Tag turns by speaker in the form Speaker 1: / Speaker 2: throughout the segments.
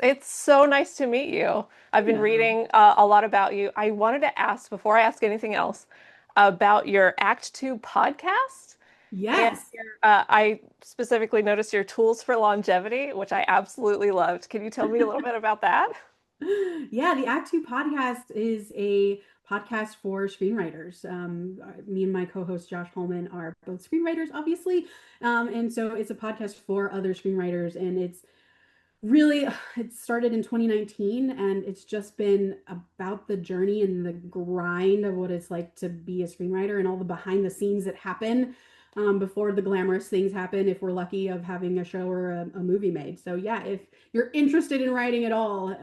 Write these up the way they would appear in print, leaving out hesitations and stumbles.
Speaker 1: It's so nice to meet you. I've been
Speaker 2: Yeah.
Speaker 1: reading a lot about you. I wanted to ask, before I ask anything else, about your Act Two podcast. And
Speaker 2: Yes.
Speaker 1: I specifically noticed your tools for longevity, which I absolutely loved. Can you tell me a little bit about that?
Speaker 2: Yeah, the Act Two podcast is a podcast for screenwriters. Me and my co-host Josh Holman are both screenwriters, obviously. And so it's a podcast for other screenwriters, and it's really, it started in 2019, and it's just been about the journey and the grind of what it's like to be a screenwriter and all the behind the scenes that happen before the glamorous things happen, if we're lucky of having a show or a movie made. So yeah, if you're interested in writing at all,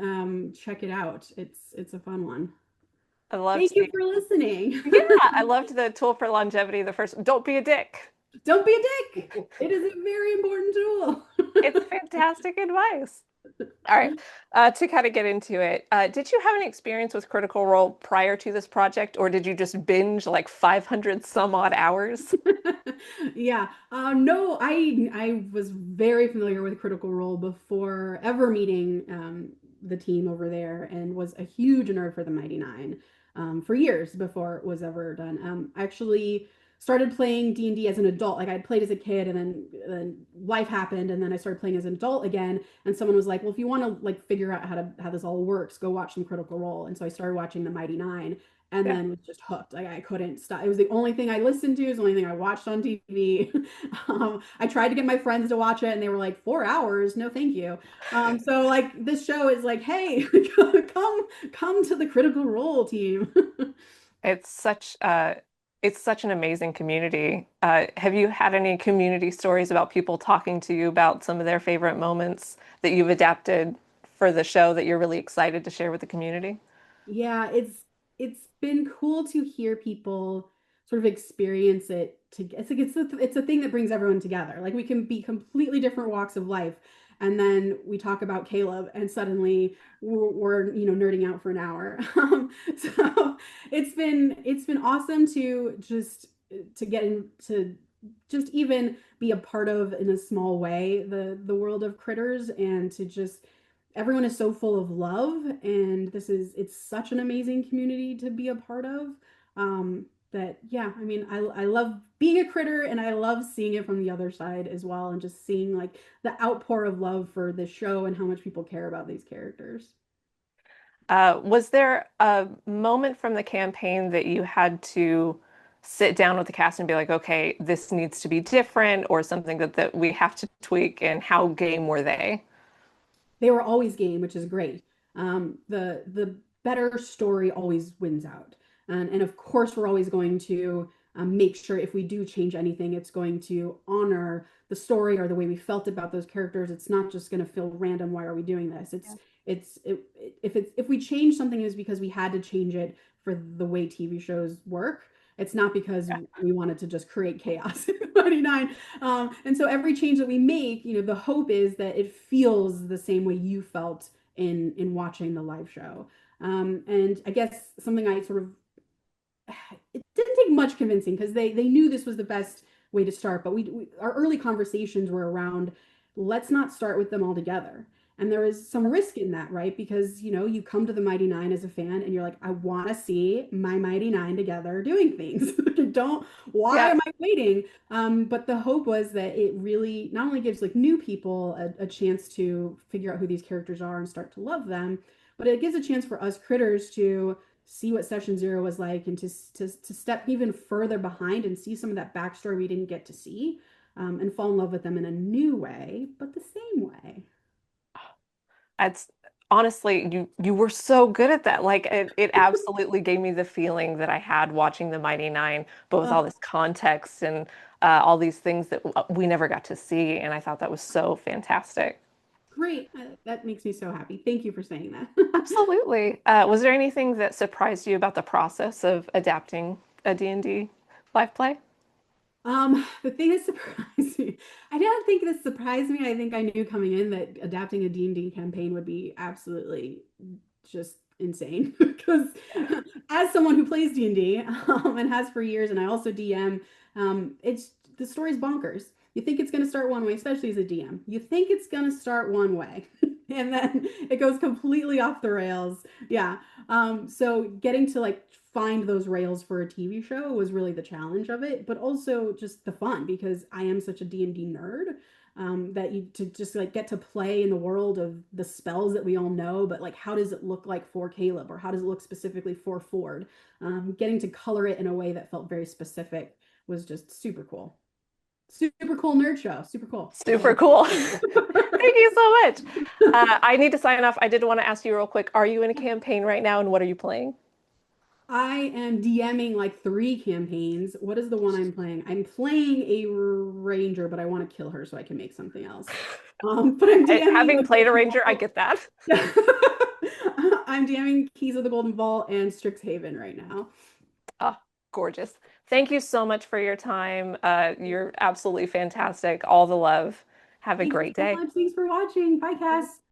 Speaker 2: check it out. It's a fun one.
Speaker 1: I loved
Speaker 2: Thank you
Speaker 1: the,
Speaker 2: for listening.
Speaker 1: yeah, I loved the tool for longevity. The first, don't be a dick.
Speaker 2: Don't be a dick. It is a very important tool.
Speaker 1: It's fantastic advice. All right. To kind of get into it, did you have any experience with Critical Role prior to this project, or did you just binge like 500 some odd hours?
Speaker 2: Yeah. No, I was very familiar with Critical Role before ever meeting the team over there, and was a huge nerd for the Mighty Nein for years before it was ever done. I actually started playing D&D as an adult. Like I'd played as a kid, and then life happened, and then I started playing as an adult again. And someone was like, "Well, if you want to like figure out how this all works, go watch some Critical Role." And so I started watching the Mighty Nein, and
Speaker 1: Yeah.
Speaker 2: then was just hooked. Like I couldn't stop. It was the only thing I listened to. It was the only thing I watched on TV. I tried to get my friends to watch it, and they were like, 4 hours? No, thank you. So like this show is like, hey, come to the Critical Role team.
Speaker 1: It's such it's such an amazing community. Have you had any community stories about people talking to you about some of their favorite moments that you've adapted for the show that you're really excited to share with the community?
Speaker 2: Yeah, it's been cool to hear people sort of experience it to it's a thing that brings everyone together. Like we can be completely different walks of life, and then we talk about Caleb, and suddenly we're nerding out for an hour. So it's been awesome to just to get into just even be a part of, in a small way, the world of critters, and to just everyone is so full of love, and it's such an amazing community to be a part of. That yeah, I mean, I love being a critter, and I love seeing it from the other side as well, and just seeing like the outpour of love for the show and how much people care about these characters.
Speaker 1: Was there a moment from the campaign that you had to sit down with the cast and be like, okay, this needs to be different, or something that we have to tweak, and how game were they?
Speaker 2: They were always game, which is great. The better story always wins out, and of course we're always going to make sure if we do change anything, it's going to honor the story or the way we felt about those characters. It's not just going to feel random. Why are we doing this? If we change something, it's because we had to change it for the way TV shows work. It's not because we wanted to just create chaos in 99. And so every change that we make, the hope is that it feels the same way you felt in watching the live show. And I guess something I sort of it didn't take much convincing, because they knew this was the best way to start. But our early conversations were around, let's not start with them all together. And there is some risk in that, right? Because you come to the Mighty Nein as a fan, and you're like, I want to see my Mighty Nein together doing things. Don't Why
Speaker 1: Yeah.
Speaker 2: am I waiting? But the hope was that it really not only gives like new people a chance to figure out who these characters are and start to love them, but it gives a chance for us critters to see what session zero was like, and to step even further behind and see some of that backstory we didn't get to see, and fall in love with them in a new way, but the same way.
Speaker 1: It's honestly, you were so good at that. Like it absolutely gave me the feeling that I had watching the Mighty Nein, but with all
Speaker 2: Oh,
Speaker 1: this context and all these things that we never got to see. And I thought that was so fantastic.
Speaker 2: great. That makes me so happy. Thank you for saying that.
Speaker 1: Absolutely. Was there anything that surprised you about the process of adapting a D&D live play?
Speaker 2: The thing that surprised me, I don't think this surprised me. I think I knew coming in that adapting a D&D campaign would be absolutely just insane. Because as someone who plays D&D, and has for years, and I also DM, it's the story's bonkers. You think it's going to start one way, especially as a DM. You think it's going to start one way, and then it goes completely off the rails. Yeah. So getting to like find those rails for a TV show was really the challenge of it, but also just the fun because I am such a D&D nerd. That you to just like get to play in the world of the spells that we all know, but like how does it look like for Caleb or how does it look specifically for Ford? Getting to color it in a way that felt very specific was just super cool. Super cool nerd show. Super cool.
Speaker 1: Super cool. Thank you so much. I need to sign off. I did want to ask you real quick, are you in a campaign right now and what are you playing?
Speaker 2: I am DMing like three campaigns. What is the one I'm playing? I'm playing a ranger, but I want to kill her so I can make something else. But I'm DMing
Speaker 1: Having
Speaker 2: the
Speaker 1: played a
Speaker 2: Golden
Speaker 1: ranger, I
Speaker 2: Vault.
Speaker 1: get that.
Speaker 2: I'm DMing Keys of the Golden Vault and Strixhaven right now.
Speaker 1: Oh, gorgeous. Thank you so much for your time. You're absolutely fantastic. All the love. Have a
Speaker 2: Thank you
Speaker 1: great
Speaker 2: so
Speaker 1: day.
Speaker 2: much. Thanks for watching. Bye, Cass.